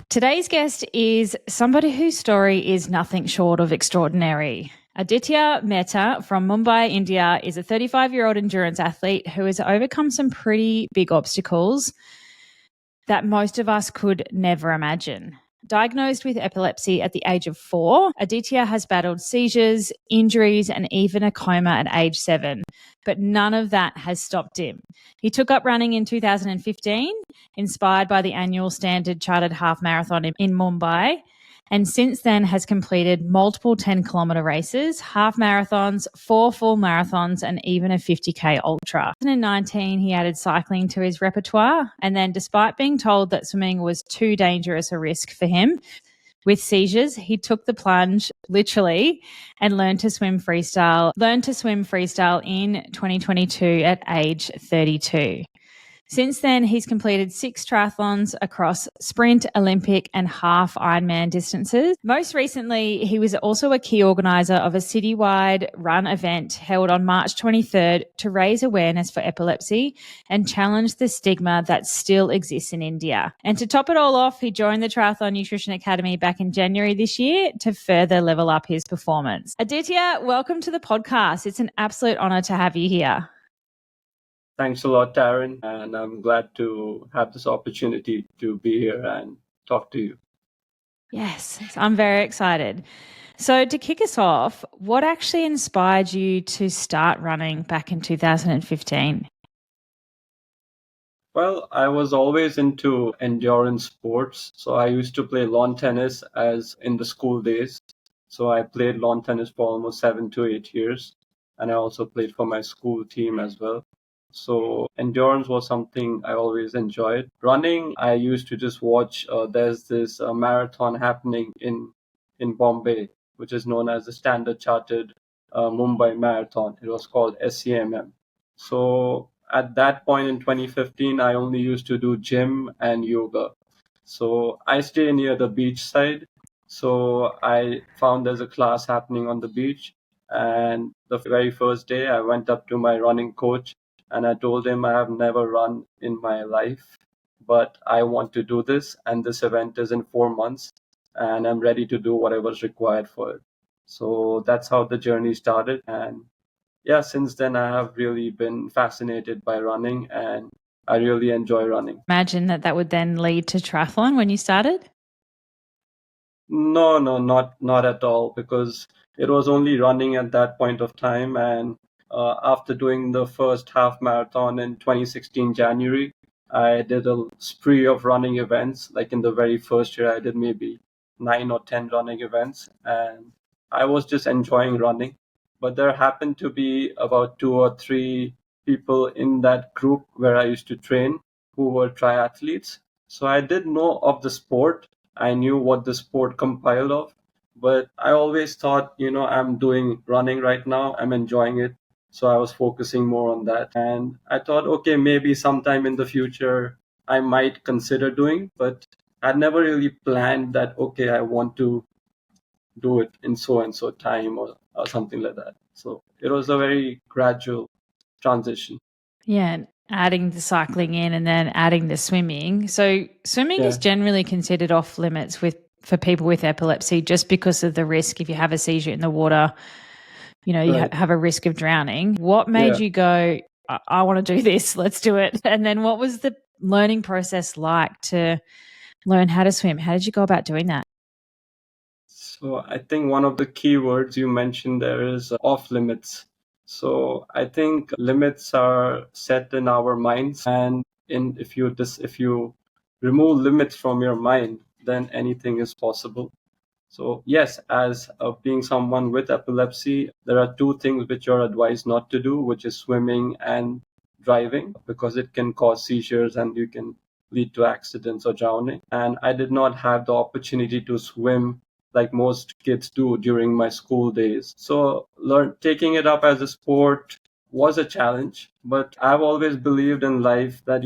Today's guest is somebody whose story is nothing short of extraordinary. Aditya Mehta from Mumbai, India, is a 35-year-old endurance athlete who has overcome some pretty big obstacles that most of us could never imagine. Diagnosed with epilepsy at the age of 4, Aditya has battled seizures, injuries, and even a coma at age 7. But none of that has stopped him. He took up running in 2015, inspired by the annual Standard Chartered Half Marathon in Mumbai, and since then has completed multiple 10-kilometre races, half marathons, 4 full marathons, and even a 50K ultra. In 2019, he added cycling to his repertoire, and then despite being told that swimming was too dangerous a risk for him with seizures, he took the plunge, literally, and learned to swim freestyle in 2022 at age 32. Since then, he's completed 6 triathlons across sprint, Olympic, and half Ironman distances. Most recently, he was also a key organiser of a citywide run event held on March 23rd to raise awareness for epilepsy and challenge the stigma that still exists in India. And to top it all off, he joined the Triathlon Nutrition Academy back in January this year to further level up his performance. Aditya, welcome to the podcast. It's an absolute honour to have you here. Thanks a lot, Taryn, and I'm glad to have this opportunity to be here and talk to you. Yes, I'm very excited. So to kick us off, what actually inspired you to start running back in 2015? Well, I was always into endurance sports. So I used to play lawn tennis as in the school days. So I played lawn tennis for almost 7 to 8 years. And I also played for my school team as well. So endurance was something I always enjoyed. Running, I used to just watch. There's this marathon happening in Bombay, which is known as the Standard Chartered Mumbai Marathon. It was called SCMM. So at that point in 2015, I only used to do gym and yoga. So I stay near the beach side. So I found there's a class happening on the beach. And the very first day, I went up to my running coach and I told him I have never run in my life, but I want to do this. And this event is in 4 months and I'm ready to do whatever's required for it. So that's how the journey started. And yeah, since then I have really been fascinated by running and I really enjoy running. Imagine that would then lead to triathlon when you started? No, not at all, because it was only running at that point of time. And after doing the first half marathon in 2016 January, I did a spree of running events. Like in the very first year, I did maybe 9 or 10 running events, and I was just enjoying running. But there happened to be about 2 or 3 people in that group where I used to train who were triathletes. So I did know of the sport. I knew what the sport compiled of, but I always thought, I'm doing running right now. I'm enjoying it. So I was focusing more on that. And I thought, okay, maybe sometime in the future I might consider doing, but I'd never really planned that, okay, I want to do it in so and so time or something like that. So it was a very gradual transition. Yeah, and adding the cycling in and then adding the swimming. So swimming is generally considered off limits for people with epilepsy just because of the risk. If you have a seizure in the water, you have a risk of drowning. What made you go, I want to do this, let's do it? And then what was the learning process like to learn how to swim? How did you go about doing that? So I think one of the key words you mentioned there is off limits. So I think limits are set in our minds, and if you remove limits from your mind, then anything is possible. So yes, as being someone with epilepsy, there are 2 things which you're advised not to do, which is swimming and driving, because it can cause seizures and you can lead to accidents or drowning. And I did not have the opportunity to swim like most kids do during my school days. So taking it up as a sport was a challenge, but I've always believed in life that,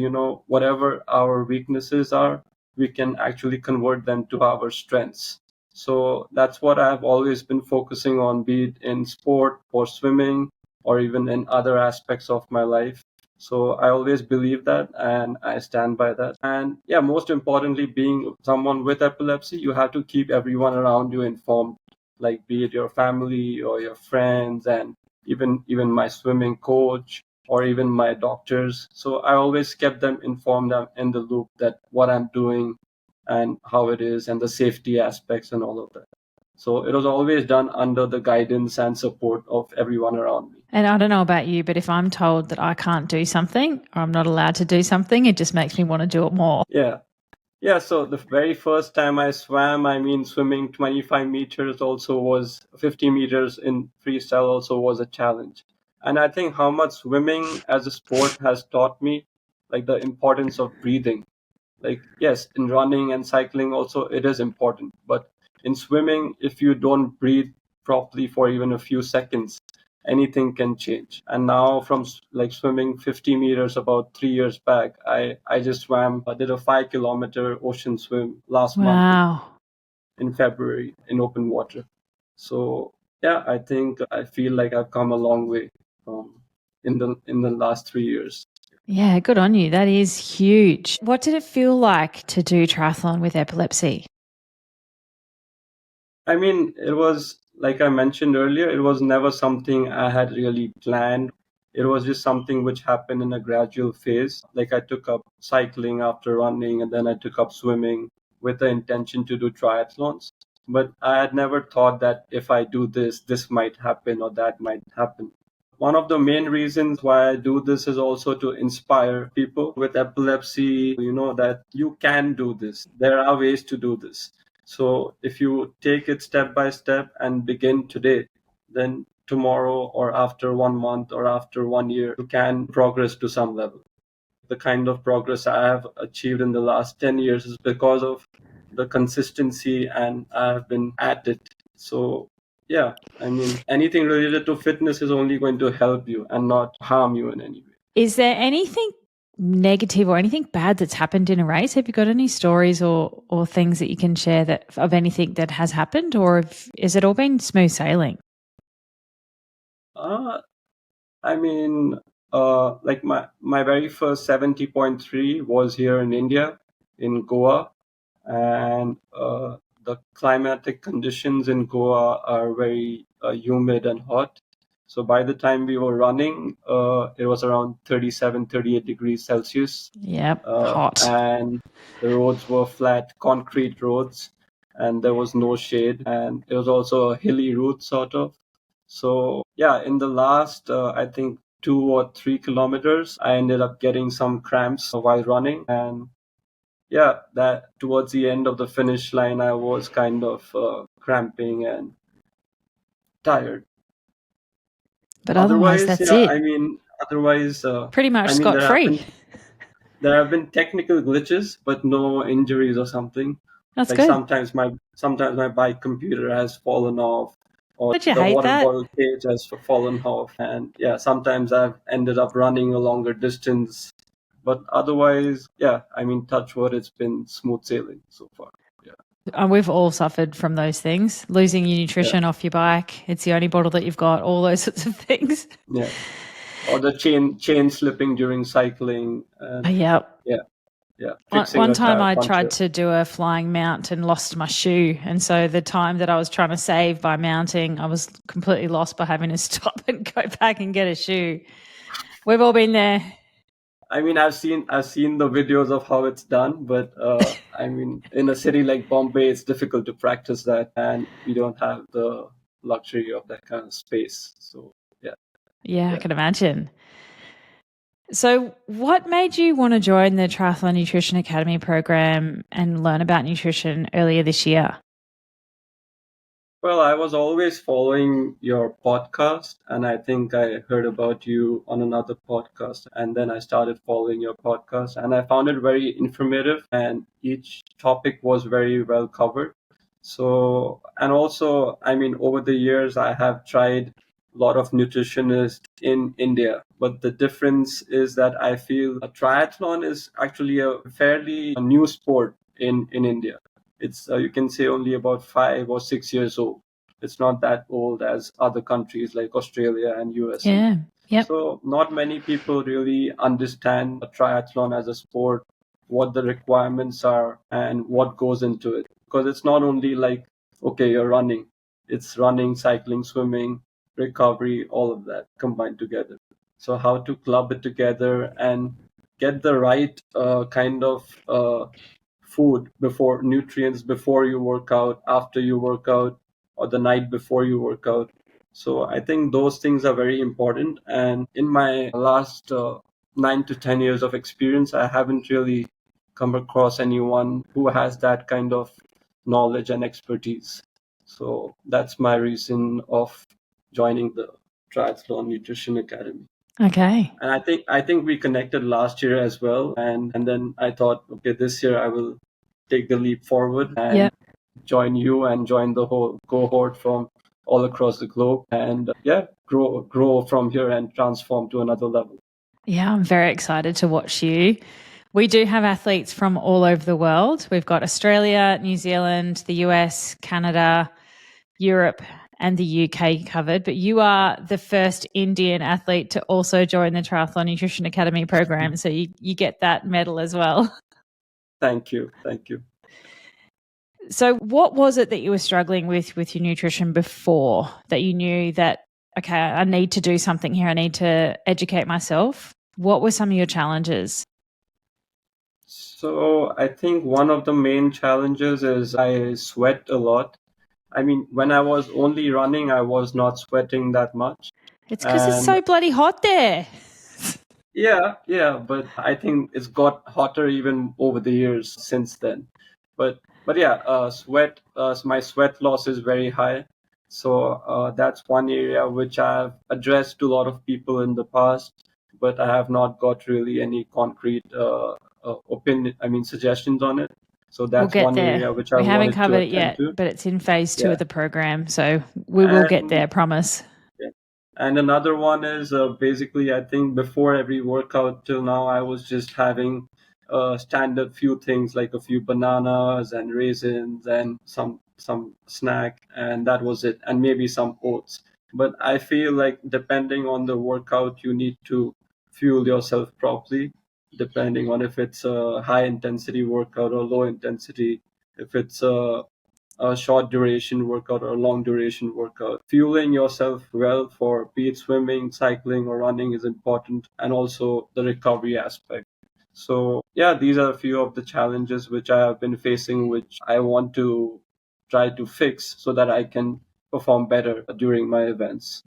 whatever our weaknesses are, we can actually convert them to our strengths. So that's what I've always been focusing on, be it in sport or swimming or even in other aspects of my life. So I always believe that and I stand by that. And yeah, most importantly, being someone with epilepsy, you have to keep everyone around you informed, like be it your family or your friends, and even my swimming coach or even my doctors. So I always kept them informed, in the loop, that what I'm doing and how it is and the safety aspects and all of that. So it was always done under the guidance and support of everyone around me. And I don't know about you, but if I'm told that I can't do something or I'm not allowed to do something, it just makes me want to do it more. Yeah. Yeah, so the very first time I swam, swimming 25 meters also was 50 meters in freestyle also was a challenge. And I think how much swimming as a sport has taught me, like the importance of breathing. Like, yes, in running and cycling also it is important, but in swimming, if you don't breathe properly for even a few seconds, anything can change. And now from like swimming 50 meters about 3 years back, I just swam, I did a 5 kilometer ocean swim last month Wow. in February in open water. So yeah, I think I feel like I've come a long way in the last 3 years. Yeah, good on you. That is huge. What did it feel like to do triathlon with epilepsy? It was like I mentioned earlier, it was never something I had really planned. It was just something which happened in a gradual phase. Like I took up cycling after running, and then I took up swimming with the intention to do triathlons. But I had never thought that if I do this, this might happen or that might happen. One of the main reasons why I do this is also to inspire people with epilepsy, that you can do this. There are ways to do this. So if you take it step by step and begin today, then tomorrow or after 1 month or after 1 year, you can progress to some level. The kind of progress I have achieved in the last 10 years is because of the consistency, and I've been at it. So yeah, anything related to fitness is only going to help you and not harm you in any way. Is there anything negative or anything bad that's happened in a race? Have you got any stories or things that you can share that of anything that has happened, or has it all been smooth sailing? Uh, I mean, like my very first 70.3 was here in India, in Goa, and the climatic conditions in Goa are very humid and hot. So by the time we were running, it was around 37, 38 degrees Celsius, Yep, hot. and the roads were flat, concrete roads, and there was no shade, and it was also a hilly route, sort of. So yeah, in the last, I think 2 or 3 kilometers, I ended up getting some cramps while running, and yeah, that towards the end of the finish line, I was kind of cramping and tired. But otherwise, Otherwise, that's yeah, it. otherwise, Pretty much scot free. there have been technical glitches, but no injuries or something. That's Like good. sometimes my bike computer has fallen off, or Don't you the hate water that? bottle cage has fallen off, and yeah, sometimes I've ended up running a longer distance. But otherwise, yeah, touch wood, it's been smooth sailing so far. Yeah, We've all suffered from those things. Losing your yeah, nutrition off your bike. It's the only bottle that you've got. All those sorts of things. yeah. Or the chain slipping during cycling, and Yep. yeah, yeah, fixing One a time tire I tried puncture. to do a flying mount and lost my shoe. And so the time that I was trying to save by mounting, I was completely lost by having to stop and go back and get a shoe. We've all been there. I've seen the videos of how it's done, but in a city like Bombay, it's difficult to practice that, and we don't have the luxury of that kind of space. So yeah, Yeah, I yeah. can imagine. So, what made you want to join the Triathlon Nutrition Academy program and learn about nutrition earlier this year? Well, I was always following your podcast, and I think I heard about you on another podcast, and then I started following your podcast, and I found it very informative, and each topic was very well covered. So, and also, over the years, I have tried a lot of nutritionists in India, but the difference is that I feel a triathlon is actually a fairly new sport in India. It's you can say only about 5 or 6 years old. It's not that old as other countries like Australia and US. Yeah. Yep. So not many people really understand a triathlon as a sport, what the requirements are and what goes into it. Because it's not only like, okay, you're running. It's running, cycling, swimming, recovery, all of that combined together. So how to club it together and get the right kind of food before nutrients before you work out, after you work out, or the night before you work out. So I think those things are very important. And in my last 9 to 10 years of experience, I haven't really come across anyone who has that kind of knowledge and expertise. So that's my reason of joining the Triathlon Nutrition Academy. Okay. And I think we connected last year as well. And then I thought, okay, this year I will take the leap forward and Yep. join you and join the whole cohort from all across the globe and grow from here and transform to another level. Yeah, I'm very excited to watch you. We do have athletes from all over the world. We've got Australia, New Zealand, the US, Canada, Europe, and the UK covered. But you are the first Indian athlete to also join the Triathlon Nutrition Academy program. So you get that medal as well. Thank you. So what was it that you were struggling with your nutrition before that you knew that, okay, I need to do something here. I need to educate myself. What were some of your challenges? So I think one of the main challenges is I sweat a lot. I mean, when I was only running, I was not sweating that much. It's because it's And so bloody hot there. yeah, but I think it's got hotter even over the years since then. But yeah, my sweat loss is very high. So that's one area which I've addressed to a lot of people in the past, but I have not got really any concrete suggestions on it. So We'll that's get one there. area which I We haven't wanted to covered it attend yet, to. but it's in phase 2 Yeah. of the program. So we will get And there, promise. yeah. And another one is basically, I think before every workout till now, I was just having standard few things like a few bananas and raisins and some snack, and that was it, and maybe some oats. But I feel like depending on the workout, you need to fuel yourself properly, depending on if it's a high intensity workout or low intensity, if it's a short duration workout or a long duration workout. Fueling yourself well for be it swimming, cycling, or running is important, and also the recovery aspect. So, yeah, these are a few of the challenges which I have been facing, which I want to try to fix so that I can perform better during my events.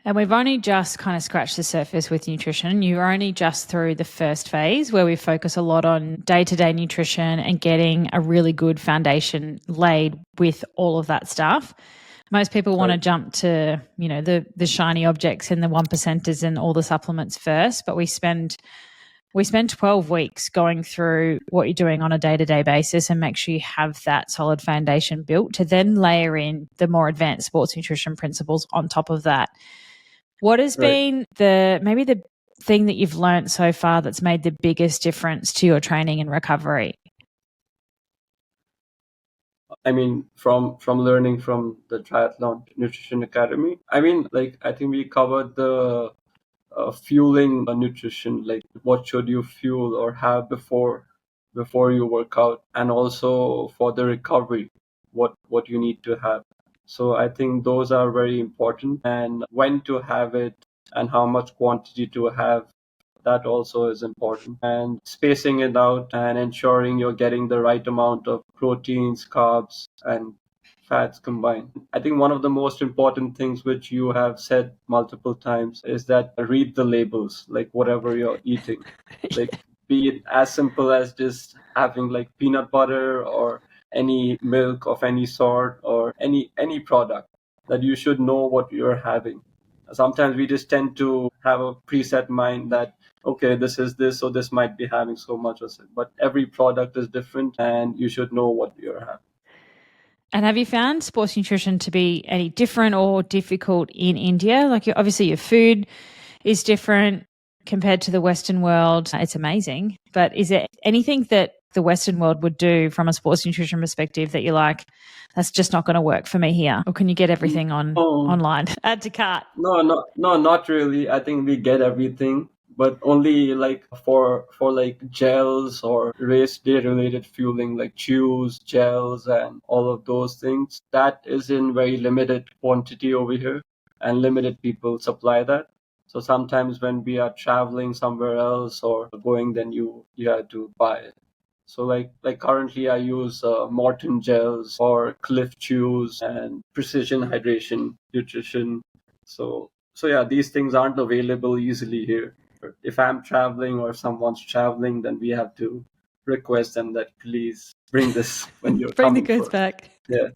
And we've only just kind of scratched the surface with nutrition. You're only just through the first phase where we focus a lot on day-to-day nutrition and getting a really good foundation laid with all of that stuff. Most people want to jump to, the shiny objects and the 1%ers and all the supplements first, but we spend 12 weeks going through what you're doing on a day-to-day basis and make sure you have that solid foundation built to then layer in the more advanced sports nutrition principles on top of that. What has been maybe the thing that you've learned so far that's made the biggest difference to your training and recovery? I mean, from learning from the Triathlon Nutrition Academy, I think we covered the fueling nutrition, like what should you fuel or have before you work out, and also for the recovery, what you need to have. So I think those are very important, and when to have it and how much quantity to have, that also is important, and spacing it out and ensuring you're getting the right amount of proteins, carbs, and fats combined. I think one of the most important things which you have said multiple times is that read the labels, like whatever you're eating. Like, be it as simple as just having like peanut butter or any milk of any sort or any product, that you should know what you're having. Sometimes we just tend to have a preset mind that, okay, this is this, so this might be having so much of it. But every product is different and you should know what you're having. And have you found sports nutrition to be any different or difficult in India? Like, obviously your food is different compared to the Western world. It's amazing. But is there anything that the Western world would do from a sports nutrition perspective that you're like, that's just not going to work for me here? Or can you get everything online? Add to cart. No, not really. I think we get everything, but only like for like gels or race day related fueling, like chews, gels, and all of those things. That is in very limited quantity over here, and limited people supply that. So sometimes when we are traveling somewhere else or going, then you have to buy it. So like currently I use Morton gels or Cliff Chews and Precision Hydration Nutrition. So yeah, these things aren't available easily here. If I'm traveling or someone's traveling, then we have to request them that please bring this when you're Bring the coming goods first. back. Yeah.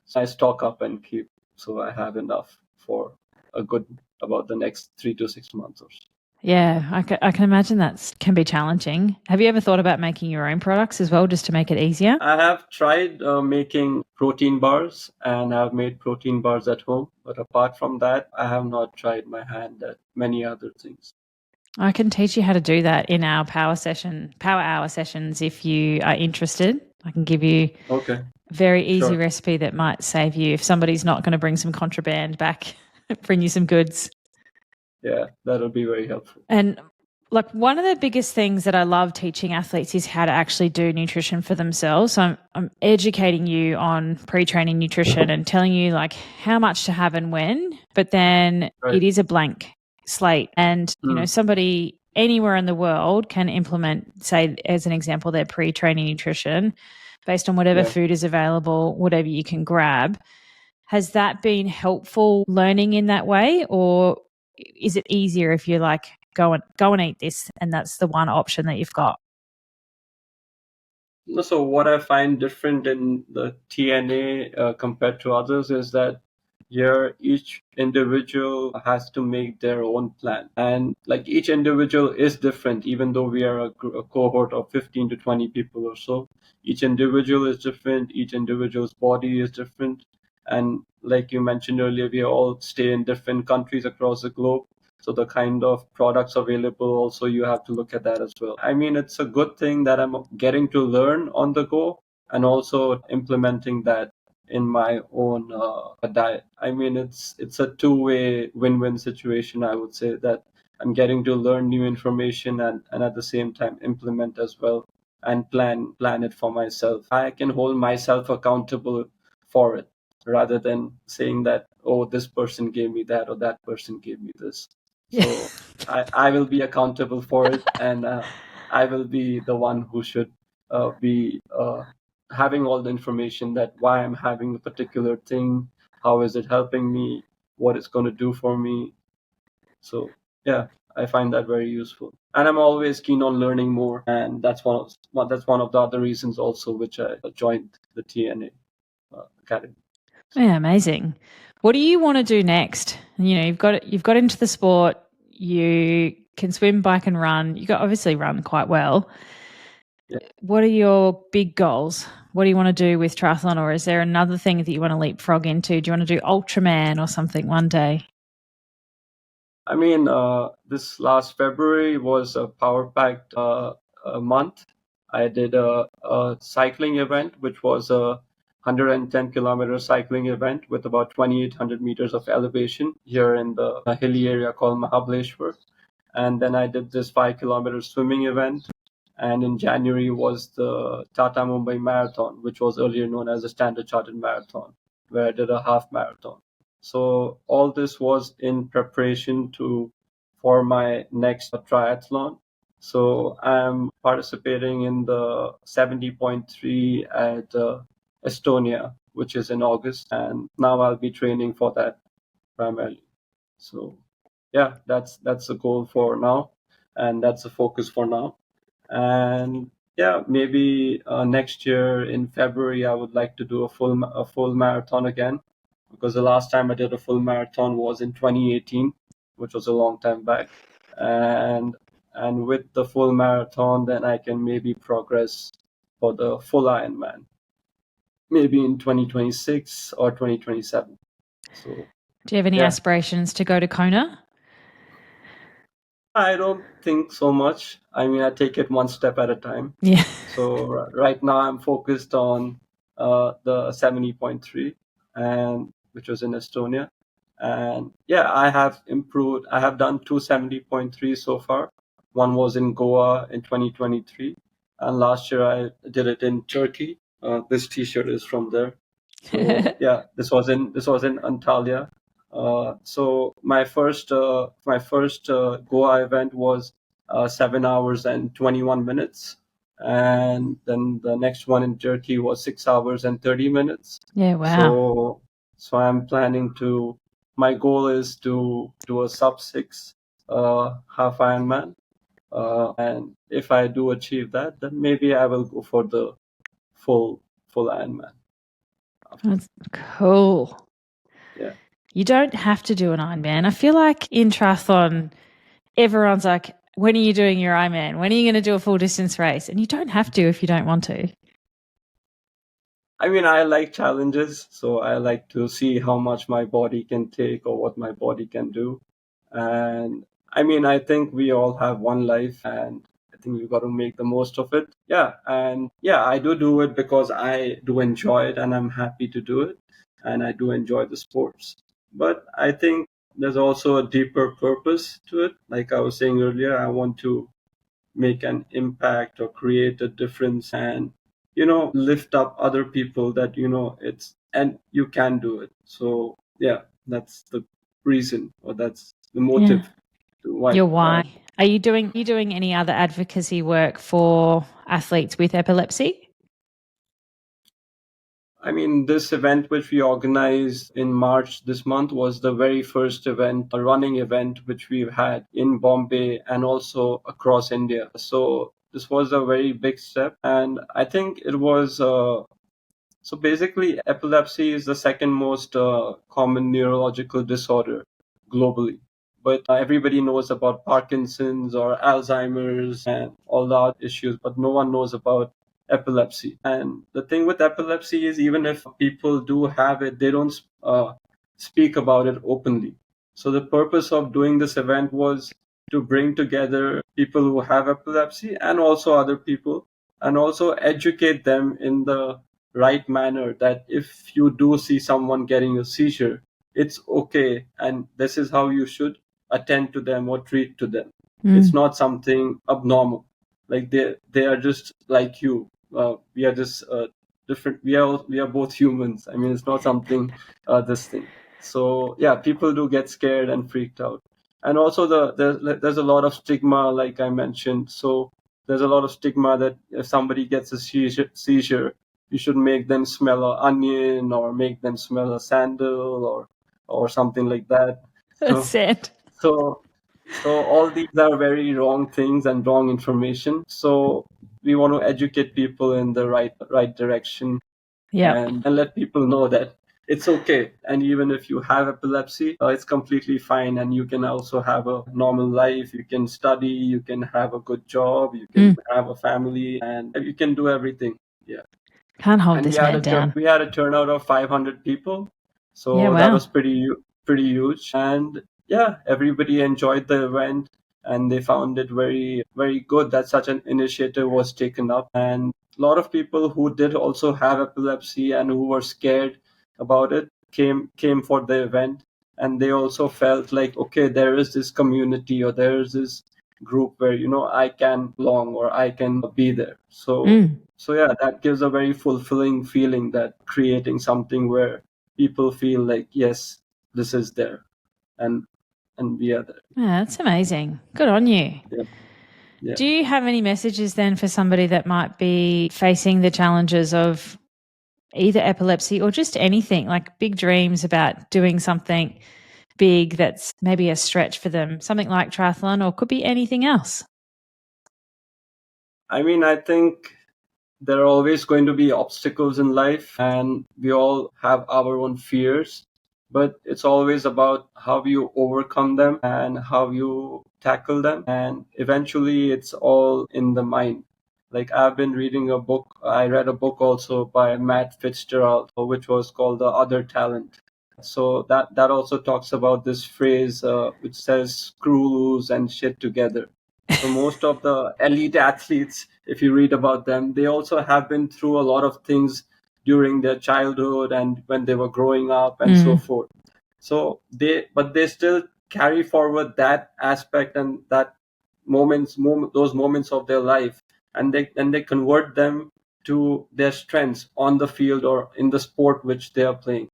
So I stock up and keep, so I have enough for a good about the next 3 to 6 months or so. Yeah, I can imagine that can be challenging. Have you ever thought about making your own products as well, just to make it easier? I have tried making protein bars, and I've made protein bars at home. But apart from that, I have not tried my hand at many other things. I can teach you how to do that in our power hour sessions if you are interested. I can give you Okay, a very easy sure. recipe that might save you if somebody's not going to bring some contraband back, bring you some goods. Yeah, that'll be very helpful. And like one of the biggest things that I love teaching athletes is how to actually do nutrition for themselves. So I'm educating you on pre-training nutrition and telling you like how much to have and when, but then Right. it is a blank slate. And, Mm. somebody anywhere in the world can implement, say, as an example, their pre-training nutrition based on whatever food is available, whatever you can grab. Has that been helpful learning in that way, or is it easier if you're like, go and eat this, and that's the one option that you've got? So what I find different in the TNA compared to others is that here each individual has to make their own plan, and like each individual is different. Even though we are a cohort of 15 to 20 people or so, each individual is different. Each individual's body is different, and like you mentioned earlier, we all stay in different countries across the globe. So the kind of products available, also you have to look at that as well. I mean, it's a good thing that I'm getting to learn on the go and also implementing that in my own diet. I mean, it's a two-way win-win situation. I would say that I'm getting to learn new information and at the same time implement as well and plan it for myself. I can hold myself accountable for it rather than saying that, oh, this person gave me that or that person gave me this. So I will be accountable for it, and I will be the one who should be having all the information that why I'm having a particular thing, how is it helping me, what it's going to do for me. So yeah, I find that very useful, and I'm always keen on learning more, and that's one of the other reasons also which I joined the TNA Academy. Yeah, amazing. What do you want to do next? You've got into the sport. You can swim, bike, and run. You got obviously run quite well. Yeah. What are your big goals? What do you want to do with triathlon, or is there another thing that you want to leapfrog into? Do you want to do Ultraman or something one day? I mean, this last February was a power-packed month. I did a cycling event, which was a 110-kilometer cycling event with about 2,800 meters of elevation here in the hilly area called Mahabaleshwar. And then I did this 5-kilometer swimming event. And in January was the Tata Mumbai Marathon, which was earlier known as the Standard Chartered Marathon, where I did a half marathon. So all this was in preparation for my next triathlon. So I'm participating in the 70.3 at Estonia, which is in August, and now I'll be training for that primarily. So yeah, that's the goal for now, and that's the focus for now. And yeah, maybe next year in February I would like to do a full marathon again, because the last time I did a full marathon was in 2018, which was a long time back. And with the full marathon, then I can maybe progress for the full Ironman, maybe in 2026 or 2027. So Do you have any yeah. aspirations to go to Kona? I don't think so much. I mean, I take it one step at a time. Yeah. So right now I'm focused on the 70.3, and which was in Estonia. And yeah, I have improved. I have done two 70.3 so far. One was in Goa in 2023, and last year I did it in Turkey. This T-shirt is from there. So yeah, this was in Antalya. So my first Goa event was 7 hours and 21 minutes, and then the next one in Turkey was 6 hours and 30 minutes. Yeah, wow. So I'm planning to. My goal is to do a sub 6 half Ironman, and if I do achieve that, then maybe I will go for the full Ironman after. That's cool. Yeah. You don't have to do an Ironman. I feel like in triathlon, everyone's like, when are you doing your Ironman? When are you going to do a full distance race? And you don't have to if you don't want to. I mean, I like challenges, so I like to see how much my body can take or what my body can do. And I mean, I think we all have one life, and I think we've got to make the most of it. Yeah. And yeah, I do it because I do enjoy it and I'm happy to do it. And I do enjoy the sports. But I think there's also a deeper purpose to it. Like I was saying earlier, I want to make an impact or create a difference and lift up other people that it's and you can do it. So yeah, that's the reason, or that's the Yeah. motive to why Your why why. Are you doing any other advocacy work for athletes with epilepsy? I mean, this event which we organized in March this month was the very first event, a running event, which we've had in Bombay and also across India. So this was a very big step. And I think it was so basically, epilepsy is the second most common neurological disorder globally. But everybody knows about Parkinson's or Alzheimer's and all the other issues, but no one knows about epilepsy. And the thing with epilepsy is, even if people do have it, they don't speak about it openly. So the purpose of doing this event was to bring together people who have epilepsy and also other people, and also educate them in the right manner, that if you do see someone getting a seizure, it's okay, and this is how you should attend to them or treat to them. It's Mm. not something abnormal. Like they are just like you. We are just different. We are both humans. I mean, it's not something this thing. So yeah, people do get scared and freaked out, and also there's a lot of stigma, like I mentioned. So there's a lot of stigma that if somebody gets a seizure, you should make them smell an onion or make them smell a sandal or something like that. That's So sad. so so all these are very wrong things and wrong information. So we want to educate people in the right direction, Yep. and let people know that it's okay. And even if you have epilepsy, it's completely fine, and you can also have a normal life. You can study, you can have a good job, you can Mm. have a family, and you can do everything. Yeah. Can't hold And this man down. we had a turnout of 500 people, Yeah, so that wow. was pretty huge. And yeah, everybody enjoyed the event, and they found it very very good that such an initiative was taken up. And a lot of people who did also have epilepsy and who were scared about it came for the event, and they also felt like, okay, there is this community or there is this group where I can belong or I can be there. So Mm. so yeah, that gives a very fulfilling feeling, that creating something where people feel like, yes, this is there, and we are there. Yeah, that's amazing. Good on you. Yeah, yeah. Do you have any messages then for somebody that might be facing the challenges of either epilepsy or just anything, like big dreams about doing something big that's maybe a stretch for them, something like triathlon, or could be anything else? I mean, I think there are always going to be obstacles in life, and we all have our own fears, but it's always about how you overcome them and how you tackle them, and eventually it's all in the mind. Like, I read a book also by Matt Fitzgerald, which was called The Other Talent. So that also talks about this phrase which says screw loose and shit together. So most of the elite athletes, if you read about them, they also have been through a lot of things during their childhood and when they were growing up and so forth. So they still carry forward that aspect and that those moments of their life, and they convert them to their strengths on the field or in the sport which they are playing.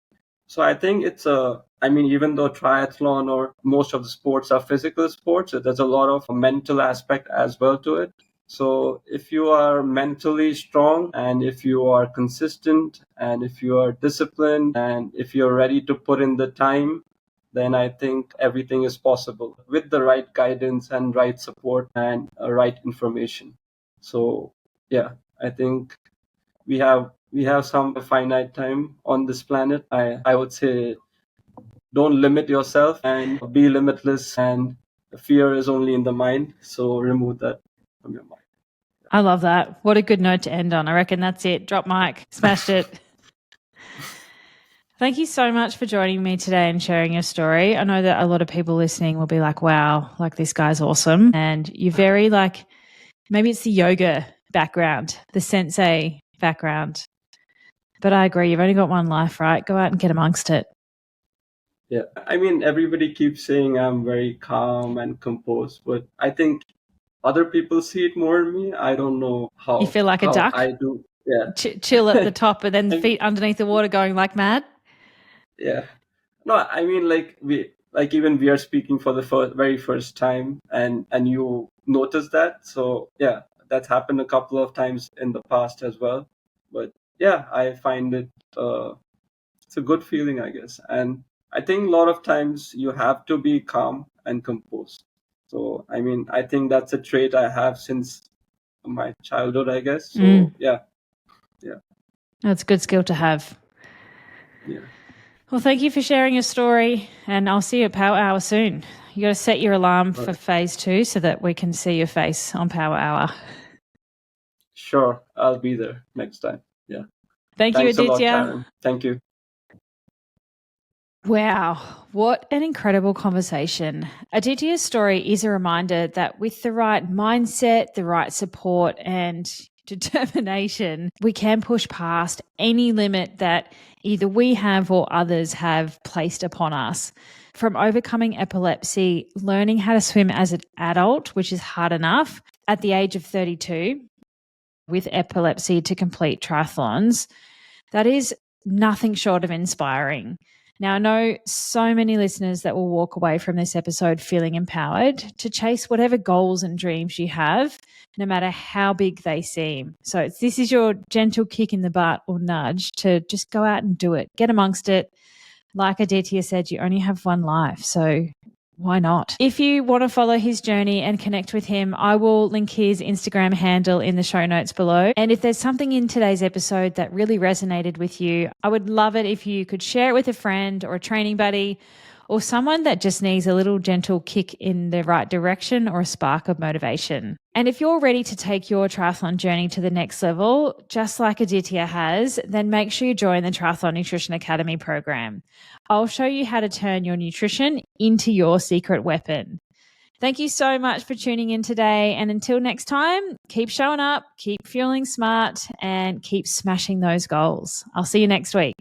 So I think even though triathlon or most of the sports are physical sports, there's a lot of mental aspect as well to it. So if you are mentally strong and if you are consistent and if you are disciplined and if you're ready to put in the time, then I think everything is possible with the right guidance and right support and right information. So yeah, I think we have some finite time on this planet. I would say don't limit yourself and be limitless, and fear is only in the mind, so remove that from your mind. I love that. What a good note to end on. I reckon that's it. Drop mic. Smashed it. Thank you so much for joining me today and sharing your story. I know that a lot of people listening will be like, wow, like this guy's awesome. And you're very maybe it's the yoga background, the sensei background. But I agree, you've only got one life, right? Go out and get amongst it. Yeah, everybody keeps saying I'm very calm and composed, but I think other people see it more in me. I don't know how. You feel like a duck? I do. Yeah. Chill at the top and then feet underneath the water going like mad? Yeah. No, even we are speaking for the very first time, and you notice that. So yeah, that's happened a couple of times in the past as well. But yeah, I find it it's a good feeling, I guess. And I think a lot of times you have to be calm and composed. So I think that's a trait I have since my childhood, I guess. So yeah. That's a good skill to have. Yeah. Well, thank you for sharing your story, and I'll see you at Power Hour soon. You got to set your alarm for phase 2 so that we can see your face on Power Hour. Sure, I'll be there next time. Yeah. Thanks you, Aditya. A lot, Karen. Thank you. Wow, what an incredible conversation. Aditya's story is a reminder that with the right mindset, the right support and determination, we can push past any limit that either we have or others have placed upon us. From overcoming epilepsy, learning how to swim as an adult, which is hard enough, at the age of 32, with epilepsy to complete triathlons, that is nothing short of inspiring. Now, I know so many listeners that will walk away from this episode feeling empowered to chase whatever goals and dreams you have, no matter how big they seem. So this is your gentle kick in the butt or nudge to just go out and do it. Get amongst it. Like Aditya said, you only have one life. So why not? If you want to follow his journey and connect with him, I will link his Instagram handle in the show notes below. And if there's something in today's episode that really resonated with you, I would love it if you could share it with a friend or a training buddy or someone that just needs a little gentle kick in the right direction or a spark of motivation. And if you're ready to take your triathlon journey to the next level, just like Aditya has, then make sure you join the Triathlon Nutrition Academy program. I'll show you how to turn your nutrition into your secret weapon. Thank you so much for tuning in today. And until next time, keep showing up, keep fueling smart, and keep smashing those goals. I'll see you next week.